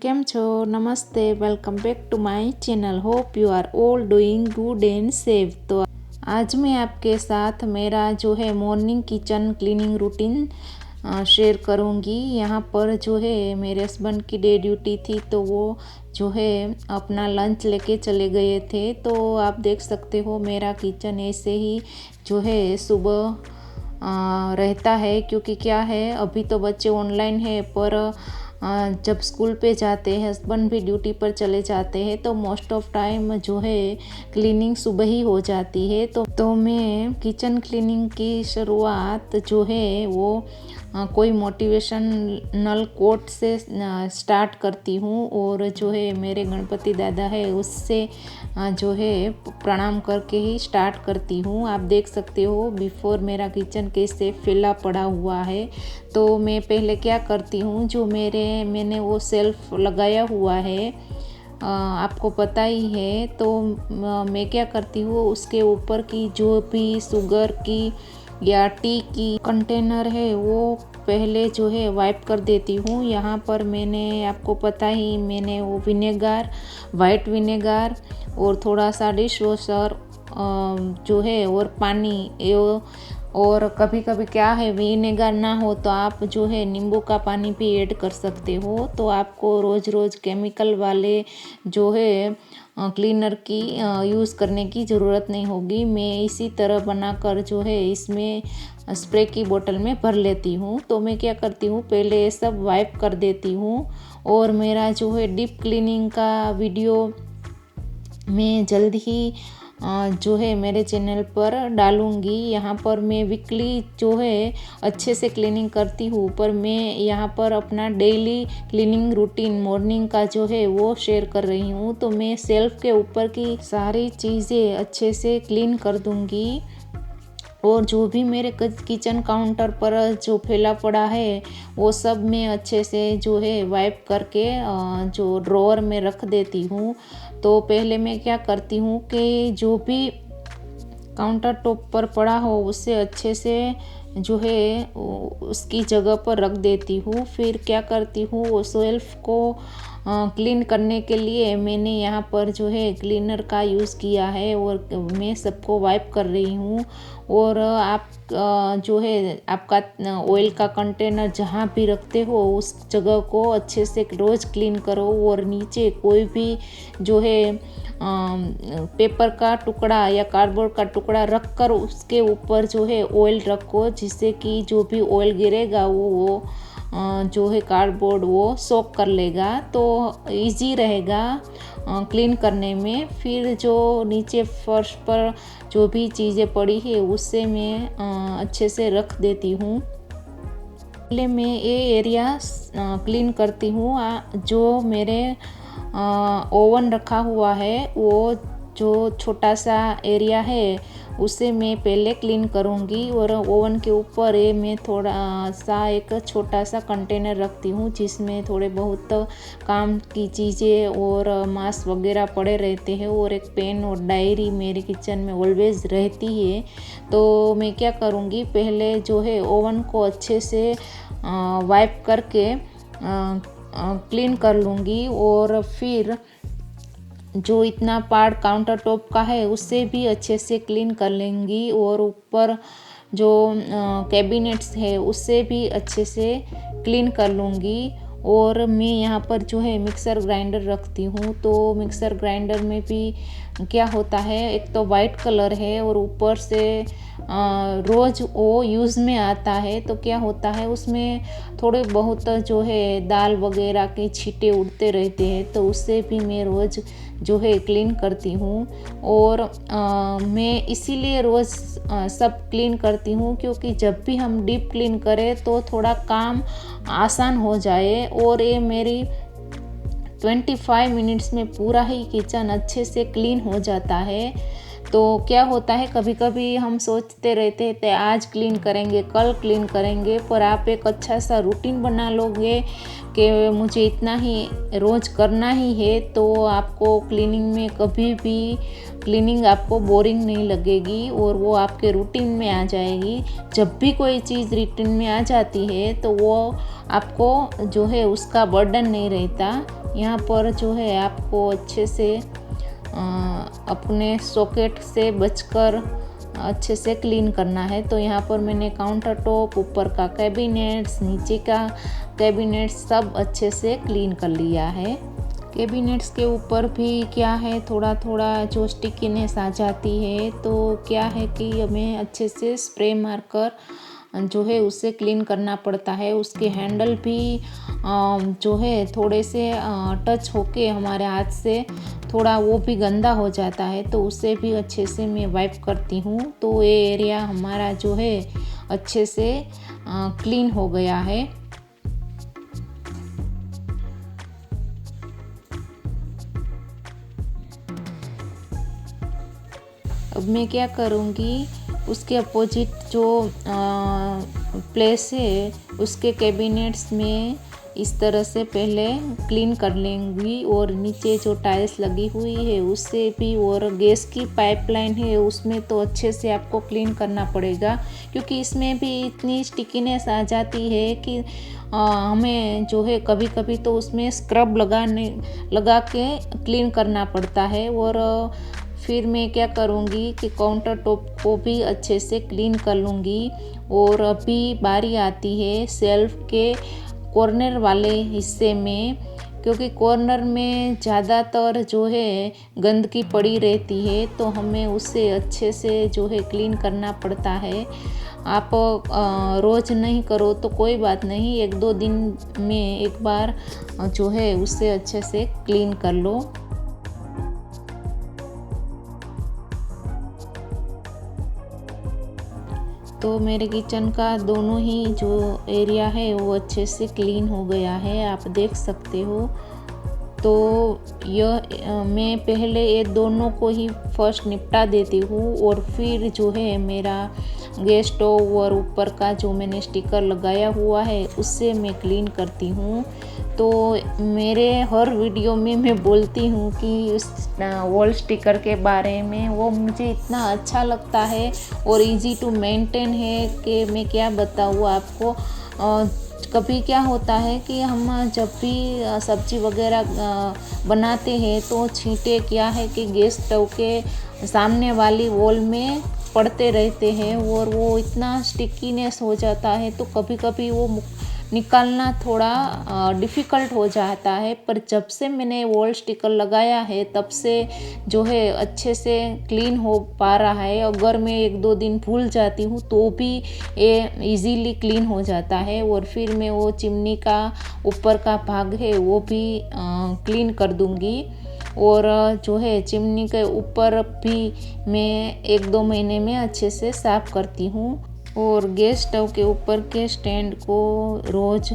કેમ છો? નમસ્તે, welcome back to my channel. Hope you are all doing good and safe. तो आज मैं आपके साथ मेरा जो है morning kitchen cleaning routine share करूंगी। यहाँ पर जो है मेरे हस्बैंड की डे ड्यूटी थी, तो वो जो है अपना लंच लेके चले गए थे। तो आप देख सकते हो मेरा किचन ऐसे ही जो है सुबह रहता है, क्योंकि क्या है अभी तो बच्चे ऑनलाइन है, पर जब स्कूल पे जाते हैं, हस्बैंड भी ड्यूटी पर चले जाते हैं, तो मोस्ट ऑफ टाइम जो है क्लीनिंग सुबह ही हो जाती है। तो मैं किचन क्लीनिंग की शुरुआत जो है वो कोई मोटिवेशनल कोट से स्टार्ट करती हूँ, और जो है मेरे गणपति दादा है उससे जो है प्रणाम करके ही स्टार्ट करती हूँ। आप देख सकते हो बिफोर मेरा किचन कैसे फैला पड़ा हुआ है। तो मैं पहले क्या करती हूँ, जो मैंने वो सेल्फ लगाया हुआ है, आपको पता ही है, तो मैं क्या करती हूँ उसके ऊपर की जो भी शुगर की या टी की कंटेनर है वो पहले जो है वाइप कर देती हूँ। यहाँ पर मैंने, आपको पता ही, मैंने वो विनेगर, वाइट विनेगर और थोड़ा सा डिश वॉशर जो है और पानी, और कभी कभी क्या है विनेगर ना हो तो आप जो है नींबू का पानी भी ऐड कर सकते हो। तो आपको रोज़ रोज़ केमिकल वाले जो है क्लीनर की यूज़ करने की ज़रूरत नहीं होगी। मैं इसी तरह बनाकर जो है इसमें स्प्रे की बोतल में भर लेती हूँ। तो मैं क्या करती हूँ, पहले ये सब वाइप कर देती हूँ, और मेरा जो है डीप क्लीनिंग का वीडियो मैं जल्द ही जो है मेरे चैनल पर डालूँगी। यहाँ पर मैं वीकली जो है अच्छे से क्लीनिंग करती हूँ, पर मैं यहाँ पर अपना डेली क्लीनिंग रूटीन मॉर्निंग का जो है वो शेयर कर रही हूँ। तो मैं सेल्फ के ऊपर की सारी चीज़ें अच्छे से क्लीन कर दूँगी, और जो भी मेरे किचन काउंटर पर जो फैला पड़ा है वो सब मैं अच्छे से जो है वाइप करके जो ड्रॉअर में रख देती हूँ। तो पहले मैं क्या करती हूँ कि जो भी काउंटर टॉप पर पड़ा हो उससे अच्छे से जो है उसकी जगह पर रख देती हूँ। फिर क्या करती हूँ, वो शेल्फ को क्लीन करने के लिए मैंने यहाँ पर जो है क्लीनर का यूज़ किया है, और मैं सबको वाइप कर रही हूँ। और आप जो है आपका ऑयल का कंटेनर जहाँ भी रखते हो उस जगह को अच्छे से रोज़ क्लीन करो, और नीचे कोई भी जो है पेपर का टुकड़ा या कार्डबोर्ड का टुकड़ा रख कर उसके ऊपर जो है ऑयल रखो, जिससे कि जो भी ऑयल गिरेगा वो जो है कार्डबोर्ड वो सोक कर लेगा, तो इजी रहेगा क्लीन करने में। फिर जो नीचे फर्श पर जो भी चीज़ें पड़ी है उससे मैं अच्छे से रख देती हूँ। पहले मैं ये एरिया क्लीन करती हूँ। जो मेरे ओवन रखा हुआ है वो जो छोटा सा एरिया है उसे मैं पहले क्लीन करूँगी, और ओवन के ऊपर मैं थोड़ा सा एक छोटा सा कंटेनर रखती हूँ जिसमें थोड़े बहुत काम की चीज़ें और मांस वगैरह पड़े रहते हैं, और एक पेन और डायरी मेरे किचन में ऑलवेज रहती है। तो मैं क्या करूँगी, पहले जो है ओवन को अच्छे से वाइप करके क्लीन कर लूँगी, और फिर जो इतना पार्ट काउंटर टॉप का है उससे भी अच्छे से क्लीन कर लेंगी, और ऊपर जो कैबिनेट्स है उससे भी अच्छे से क्लीन कर लूँगी। और मैं यहाँ पर जो है मिक्सर ग्राइंडर रखती हूँ। तो मिक्सर ग्राइंडर में भी क्या होता है, एक तो वाइट कलर है और ऊपर से रोज़ वो यूज़ में आता है, तो क्या होता है उसमें थोड़े बहुत जो है दाल वगैरह के छींटे उड़ते रहते हैं, तो उससे भी मैं रोज़ जो है क्लीन करती हूँ। और मैं इसीलिए रोज़ सब क्लीन करती हूँ, क्योंकि जब भी हम डीप क्लीन करें तो थोड़ा काम आसान हो जाए, और ये मेरी 25 मिनट्स में पूरा ही किचन अच्छे से क्लीन हो जाता है। तो क्या होता है, कभी कभी हम सोचते रहते हैं तो आज क्लीन करेंगे, कल क्लीन करेंगे, पर आप एक अच्छा सा रूटीन बना लोगे कि मुझे इतना ही रोज़ करना ही है, तो आपको क्लीनिंग में कभी भी क्लीनिंग आपको बोरिंग नहीं लगेगी, और वो आपके रूटीन में आ जाएगी। जब भी कोई चीज़ रूटीन में आ जाती है तो वो आपको जो है उसका बर्डन नहीं रहता। यहाँ पर जो है आपको अच्छे से अपने सॉकेट से बचकर अच्छे से क्लीन करना है। तो यहाँ पर मैंने काउंटर टॉप, ऊपर का कैबिनेट्स, नीचे का कैबिनेट्स सब अच्छे से क्लीन कर लिया है। कैबिनेट्स के ऊपर भी क्या है, थोड़ा थोड़ा जो स्टिकीनेस आ जाती है, तो क्या है कि हमें अच्छे से स्प्रे मारकर जो है उसे क्लीन करना पड़ता है। उसके हैंडल भी जो है थोड़े से टच होके हमारे हाथ से थोड़ा वो भी गंदा हो जाता है, तो उसे भी अच्छे से मैं वाइप करती हूँ। तो ये एरिया हमारा जो है अच्छे से क्लीन हो गया है। अब मैं क्या करूँगी, उसके अपोजिट जो प्लेस है उसके कैबिनेट्स में इस तरह से पहले क्लीन कर लेंगी, और नीचे जो टाइल्स लगी हुई है उससे भी, और गैस की पाइपलाइन है उसमें तो अच्छे से आपको क्लीन करना पड़ेगा, क्योंकि इसमें भी इतनी स्टिकीनेस आ जाती है कि हमें जो है कभी कभी तो उसमें स्क्रब लगा के क्लीन करना पड़ता है। और फिर मैं क्या करूँगी कि काउंटर टॉप को भी अच्छे से क्लीन कर लूँगी। और अभी बारी आती है शेल्फ के कॉर्नर वाले हिस्से में, क्योंकि कॉर्नर में ज़्यादातर जो है गंदगी पड़ी रहती है, तो हमें उसे अच्छे से जो है क्लीन करना पड़ता है। आप रोज़ नहीं करो तो कोई बात नहीं, 1-2 दिन में एक बार जो है उसे अच्छे से क्लीन कर लो। तो मेरे किचन का दोनों ही जो एरिया है वो अच्छे से क्लीन हो गया है, आप देख सकते हो। तो यह मैं पहले ये दोनों को ही फर्स्ट निपटा देती हूँ, और फिर जो है मेरा गैस स्टोव और ऊपर का जो मैंने स्टिकर लगाया हुआ है उससे मैं क्लीन करती हूँ। तो मेरे हर वीडियो में मैं बोलती हूँ कि उस वॉल स्टिकर के बारे में, वो मुझे इतना अच्छा लगता है और इजी टू मेंटेन है कि मैं क्या बताऊँ आपको। कभी क्या होता है कि हम जब भी सब्जी वगैरह बनाते हैं तो छींटे क्या है कि गैस स्टोव के सामने वाली वॉल में पड़ते रहते हैं, और वो इतना स्टिकीनेस हो जाता है, तो कभी कभी वो निकालना थोड़ा डिफ़िकल्ट हो जाता है। पर जब से मैंने वॉल स्टिकर लगाया है तब से जो है अच्छे से क्लीन हो पा रहा है। अगर मैं 1-2 दिन भूल जाती हूँ तो भी ये इजीली क्लीन हो जाता है। और फिर मैं वो चिमनी का ऊपर का भाग है वो भी क्लीन कर दूँगी। और जो है चिमनी के ऊपर भी मैं 1-2 महीने में अच्छे से साफ़ करती हूँ। और गैस स्टोव के ऊपर के स्टैंड को रोज़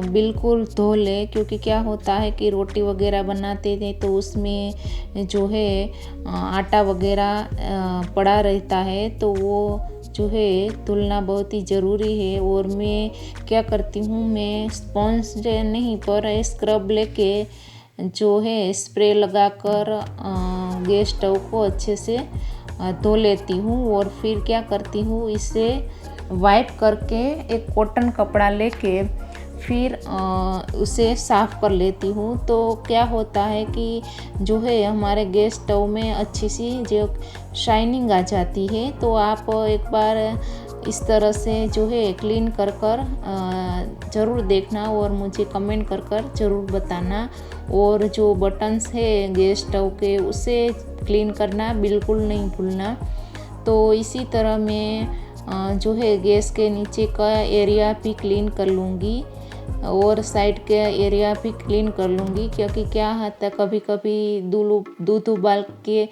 बिल्कुल धो ले, क्योंकि क्या होता है कि रोटी वगैरह बनाते थे तो उसमें जो है आटा वगैरह पड़ा रहता है, तो वो जो है धुलना बहुत ही ज़रूरी है। और मैं क्या करती हूँ, मैं स्पॉन्ज नहीं पर स्क्रब लेके जो है स्प्रे लगाकर गैस स्टोव को अच्छे से धो लेती हूँ। और फिर क्या करती हूँ, इसे वाइप करके एक कॉटन कपड़ा लेके फिर उसे साफ़ कर लेती हूँ। तो क्या होता है कि जो है हमारे गैस स्टोव में अच्छी सी जो शाइनिंग आ जाती है। तो आप एक बार इस तरह से जो है क्लीन कर ज़रूर देखना और मुझे कमेंट कर ज़रूर बताना। और जो बटन्स है गैस स्टोव के उसे क्लीन करना बिल्कुल नहीं भूलना। तो इसी तरह मैं जो है गैस के नीचे का एरिया भी क्लीन कर लूँगी और साइड के एरिया भी क्लीन कर लूँगी, क्योंकि क्या होता है कभी कभी दूध उबाल के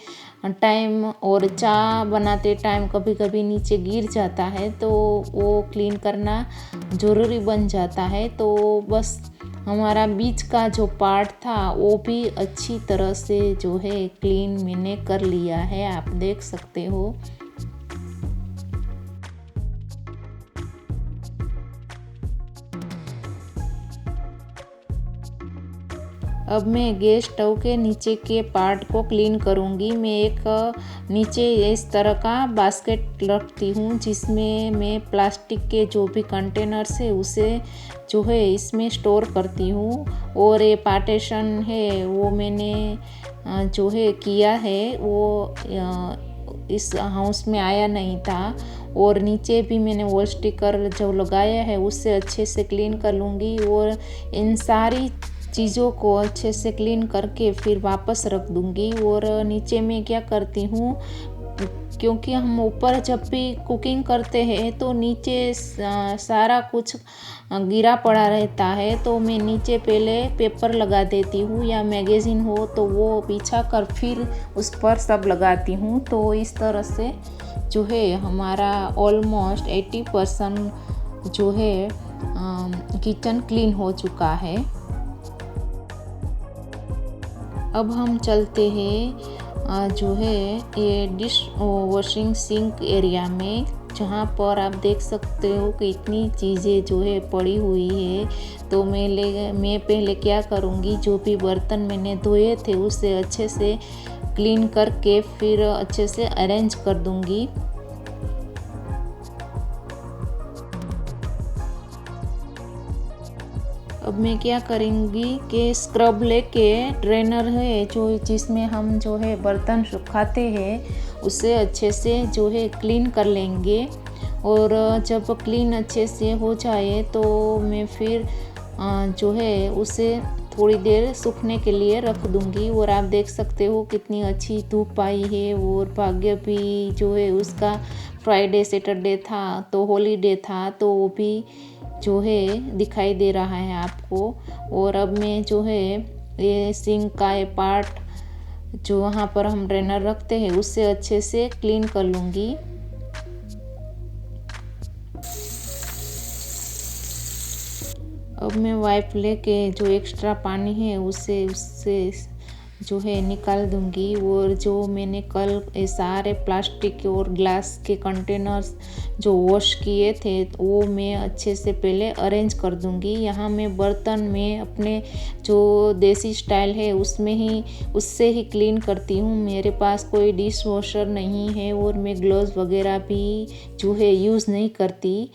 टाइम और चाय बनाते टाइम कभी कभी नीचे गिर जाता है, तो वो क्लीन करना ज़रूरी बन जाता है। तो बस हमारा बीच का जो पार्ट था वो भी अच्छी तरह से जो है क्लीन मैंने कर लिया है, आप देख सकते हो। अब मैं गैस स्टोव के नीचे के पार्ट को क्लीन करूँगी। मैं एक नीचे इस तरह का बास्केट रखती हूँ जिसमें मैं प्लास्टिक के जो भी कंटेनर्स है उसे जो है इसमें स्टोर करती हूँ। और ये पार्टीशन है वो मैंने जो है किया है वो इस हाउस में आया नहीं था। और नीचे भी मैंने वॉल स्टिकर जो लगाया है उससे अच्छे से क्लीन कर लूँगी। और इन सारी चीज़ों को अच्छे से क्लीन करके फिर वापस रख दूँगी। और नीचे में क्या करती हूँ, क्योंकि हम ऊपर जब भी कुकिंग करते हैं तो नीचे सारा कुछ गिरा पड़ा रहता है, तो मैं नीचे पहले पेपर लगा देती हूँ या मैगज़ीन हो तो वो बिछा कर फिर उस पर सब लगाती हूँ। तो इस तरह से जो है हमारा ऑलमोस्ट 80% जो है किचन क्लीन हो चुका है। अब हम चलते हैं जो है ये डिश वॉशिंग सिंक एरिया में, जहाँ पर आप देख सकते हो कि इतनी चीज़ें जो है पड़ी हुई है। तो मैं पहले क्या करूँगी, जो भी बर्तन मैंने धोए थे उसे अच्छे से क्लीन करके फिर अच्छे से अरेंज कर दूँगी। अब मैं क्या करूँगी कि स्क्रब लेके ड्रेनर है जो जिसमें हम जो है बर्तन सुखाते हैं उसे अच्छे से जो है क्लीन कर लेंगे। और जब क्लीन अच्छे से हो जाए तो मैं फिर जो है उसे थोड़ी देर सूखने के लिए रख दूँगी। और आप देख सकते हो कितनी अच्छी धूप आई है। और भाग्य भी जो है उसका फ्राइडे सैटरडे था तो हॉलीडे था, तो वो भी जो है दिखाई दे रहा है आपको। और अब मैं जो है ये सिंक का ये पार्ट जो वहाँ पर हम ड्रेनर रखते हैं उससे अच्छे से क्लीन कर लूँगी। अब मैं वाइप लेके जो एक्स्ट्रा पानी है उससे जो है निकाल दूँगी। और जो मैंने कल ये सारे प्लास्टिक और ग्लास के कंटेनर्स जो वॉश किए थे वो मैं अच्छे से पहले अरेंज कर दूँगी। यहाँ मैं बर्तन में अपने जो देसी स्टाइल है उससे ही क्लीन करती हूँ। मेरे पास कोई डिश वॉशर नहीं है और मैं ग्लव्स वगैरह भी जो है यूज़ नहीं करती।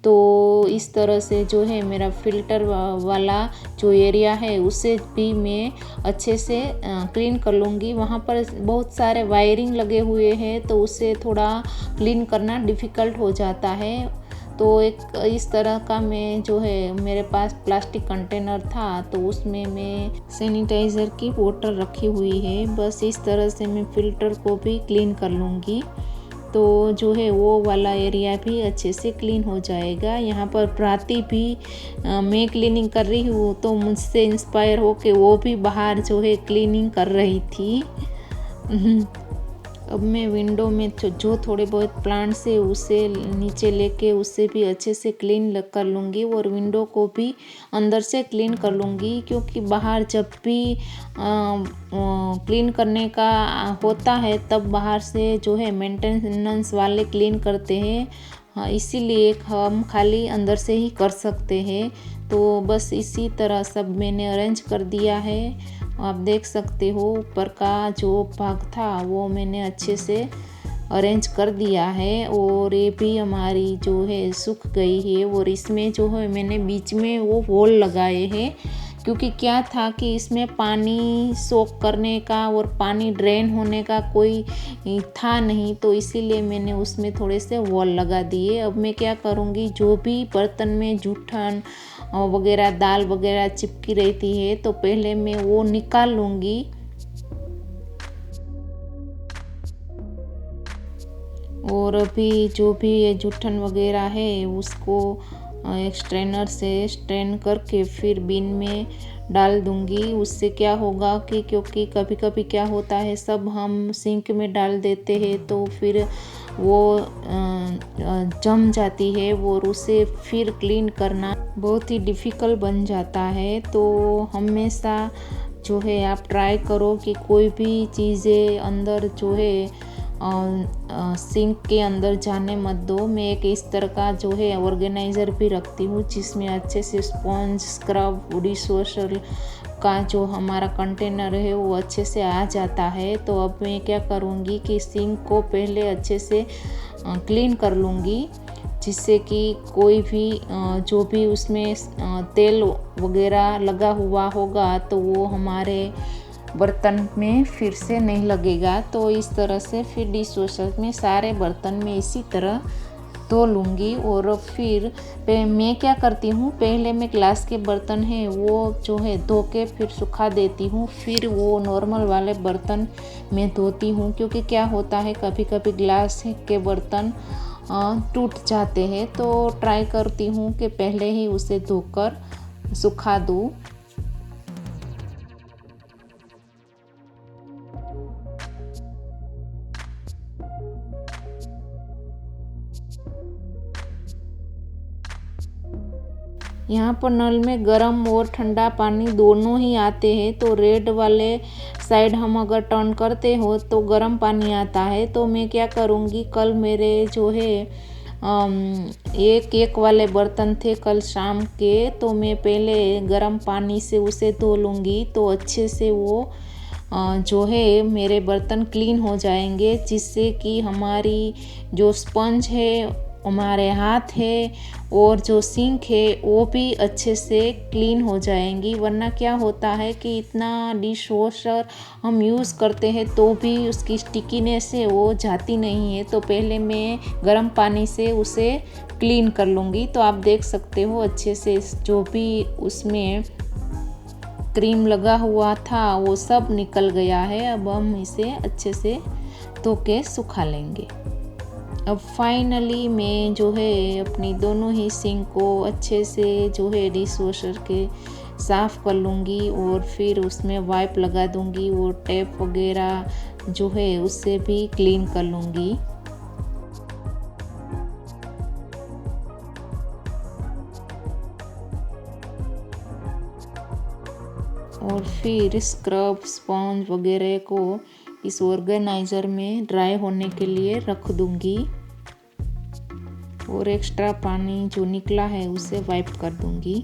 तो इस तरह से जो है मेरा फ़िल्टर वाला जो एरिया है उसे भी मैं अच्छे से क्लीन कर लूँगी। वहाँ पर बहुत सारे वायरिंग लगे हुए हैं तो उससे थोड़ा क्लीन करना डिफ़िकल्ट हो जाता है। तो एक इस तरह का मैं जो है मेरे पास प्लास्टिक कंटेनर था तो उसमें मैं सैनिटाइज़र की बोतल रखी हुई है। बस इस तरह से मैं फ़िल्टर को भी क्लीन कर लूँगी तो जो है वो वाला एरिया भी अच्छे से क्लीन हो जाएगा। यहाँ पर प्राती भी मैं क्लीनिंग कर रही हूँ तो मुझसे इंस्पायर हो के वो भी बाहर जो है क्लीनिंग कर रही थी। अब मैं विंडो में जो थोड़े बहुत प्लांट्स है उसे नीचे लेके उससे भी अच्छे से क्लीन कर लूँगी। और विंडो को भी अंदर से क्लीन कर लूँगी, क्योंकि बाहर जब भी क्लीन करने का होता है तब बाहर से जो है मेंटेनेंस वाले क्लीन करते हैं। हाँ, इसीलिए हम खाली अंदर से ही कर सकते हैं। तो बस इसी तरह सब मैंने अरेंज कर दिया है। आप देख सकते हो ऊपर का जो भाग था वो मैंने अच्छे से अरेंज कर दिया है। और ये भी हमारी जो है सूख गई है। और इसमें जो है मैंने बीच में वो होल लगाए हैं, क्योंकि क्या था कि इसमें पानी सोक करने का और पानी ड्रेन होने का कोई था नहीं, तो इसीलिए मैंने उसमें थोड़े से वॉल लगा दिए। अब मैं क्या करूँगी, जो भी बर्तन में जूठन वगैरह दाल वगैरह चिपकी रहती है तो पहले मैं वो निकाल लूँगी। और अभी जो भी ये जूठन वगैरह है उसको एक स्ट्रेनर से स्ट्रेन करके फिर बिन में डाल दूँगी। उससे क्या होगा कि क्योंकि कभी कभी क्या होता है सब हम सिंक में डाल देते हैं तो फिर वो जम जाती है और उसे फिर क्लीन करना बहुत ही डिफ़िकल्ट बन जाता है। तो हमेशा जो है आप ट्राई करो कि कोई भी चीज़ें अंदर जो है सिंक के अंदर जाने मत दो। मैं एक इस तरह का जो है ऑर्गेनाइज़र भी रखती हूँ जिसमें अच्छे से स्पॉन्ज, स्क्रब, डिश वॉशर का जो हमारा कंटेनर है वो अच्छे से आ जाता है। तो अब मैं क्या करूँगी कि सिंक को पहले अच्छे से क्लीन कर लूँगी, जिससे कि कोई भी जो भी उसमें तेल वगैरह लगा हुआ होगा तो वो हमारे बर्तन में फिर से नहीं लगेगा। तो इस तरह से फिर डिश वॉशर में सारे बर्तन में इसी तरह धो लूँगी। और फिर मैं क्या करती हूँ, पहले मैं ग्लास के बर्तन हैं वो जो है धो के फिर सुखा देती हूँ, फिर वो नॉर्मल वाले बर्तन में धोती हूँ। क्योंकि क्या होता है, कभी कभी ग्लास के बर्तन टूट जाते हैं, तो ट्राई करती हूँ कि पहले ही उसे धोकर सुखा दूँ। यहाँ पर नल में गर्म और ठंडा पानी दोनों ही आते हैं। तो रेड वाले साइड हम अगर टर्न करते हो तो गर्म पानी आता है। तो मैं क्या करूँगी, कल मेरे जो है ये केक वाले बर्तन थे कल शाम के, तो मैं पहले गर्म पानी से उसे धो लूँगी। तो अच्छे से वो जो है मेरे बर्तन क्लीन हो जाएंगे, जिससे कि हमारी जो स्पंज है, हमारे हाथ है और जो सिंक है वो भी अच्छे से क्लीन हो जाएंगी। वरना क्या होता है कि इतना डिश वॉशर हम यूज़ करते हैं तो भी उसकी स्टिकीनेस है वो जाती नहीं है। तो पहले मैं गर्म पानी से उसे क्लीन कर लूँगी। तो आप देख सकते हो अच्छे से जो भी उसमें क्रीम लगा हुआ था वो सब निकल गया है। अब हम इसे अच्छे से धो के सुखा लेंगे। अब फाइनली मैं जो है अपनी दोनों ही सिंक को अच्छे से जो है डिश वॉशर के साफ़ कर लूँगी और फिर उसमें वाइप लगा दूँगी और टैप वगैरह जो है उससे भी क्लीन कर लूँगी। और फिर स्क्रब स्पॉन्ज वगैरह को इस ऑर्गेनाइज़र में ड्राई होने के लिए रख दूँगी और एक्स्ट्रा पानी जो निकला है उसे वाइप कर दूँगी।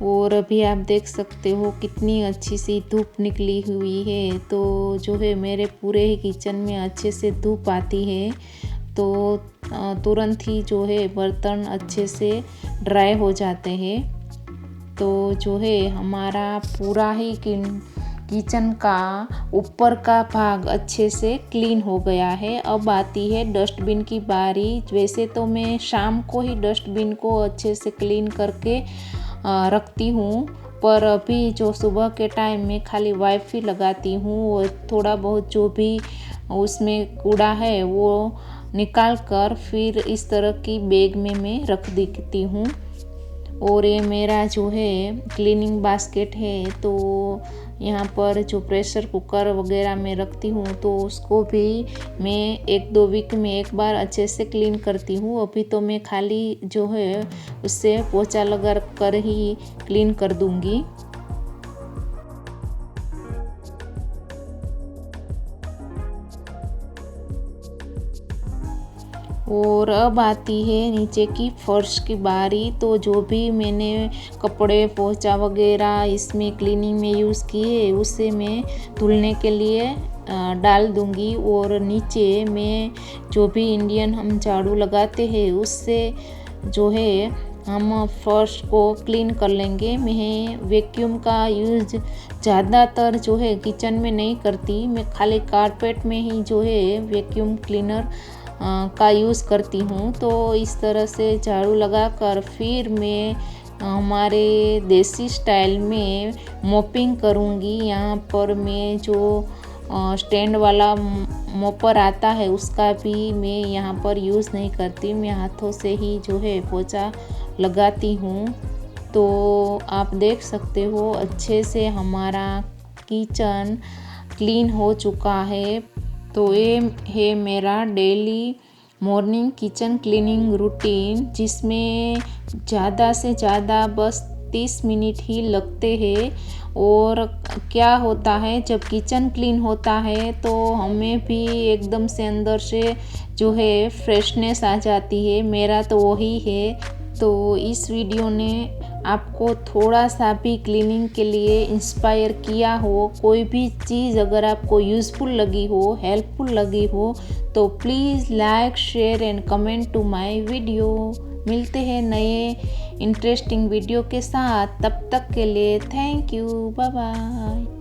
और अभी आप देख सकते हो कितनी अच्छी सी धूप निकली हुई है। तो जो है मेरे पूरे ही किचन में अच्छे से धूप आती है, तो तुरंत ही जो है बर्तन अच्छे से ड्राई हो जाते हैं। तो जो है हमारा पूरा ही किचन का ऊपर का भाग अच्छे से क्लीन हो गया है। अब आती है डस्टबिन की बारी। वैसे तो मैं शाम को ही डस्टबिन को अच्छे से क्लीन करके रखती हूँ, पर अभी जो सुबह के टाइम में खाली वाइप ही लगाती हूँ और थोड़ा बहुत जो भी उसमें कूड़ा है वो निकाल कर फिर इस तरह की बैग में मैं रख देती हूँ। और ये मेरा जो है क्लीनिंग बास्केट है, तो यहाँ पर जो प्रेशर कुकर वगैरह में रखती हूँ तो उसको भी मैं 1-2 वीक में एक बार अच्छे से क्लीन करती हूँ। अभी तो मैं खाली जो है उससे पोछा लगा कर ही क्लीन कर दूँगी। और अब आती है नीचे की फर्श की बारी। तो जो भी मैंने कपड़े पोंछा वगैरह इसमें क्लीनिंग में यूज़ किए उसे मैं धुलने के लिए डाल दूंगी। और नीचे मैं जो भी इंडियन हम झाड़ू लगाते हैं उससे जो है हम फर्श को क्लीन कर लेंगे। मैं वैक्यूम का यूज़ ज़्यादातर जो है किचन में नहीं करती, मैं खाली कारपेट में ही जो है वैक्यूम क्लीनर का यूज़ करती हूँ। तो इस तरह से झाड़ू लगाकर फिर मैं हमारे देसी स्टाइल में मॉपिंग करूँगी। यहाँ पर मैं जो स्टैंड वाला मोपर आता है उसका भी मैं यहाँ पर यूज़ नहीं करती, मैं हाथों से ही जो है पोछा लगाती हूँ। तो आप देख सकते हो अच्छे से हमारा किचन क्लीन हो चुका है। तो ये है मेरा daily morning kitchen cleaning routine, जिसमें ज़्यादा से ज़्यादा बस 30 मिनट ही लगते हैं। और क्या होता है जब किचन क्लीन होता है तो हमें भी एकदम से अंदर से जो है फ्रेशनेस आ जाती है। मेरा तो वही है। तो इस वीडियो ने आपको थोड़ा सा भी क्लीनिंग के लिए इंस्पायर किया हो, कोई भी चीज़ अगर आपको यूज़फुल लगी हो, हेल्पफुल लगी हो, तो please like share and comment to my video. मिलते हैं नए इंटरेस्टिंग वीडियो के साथ, तब तक के लिए थैंक यू, बाय बाय।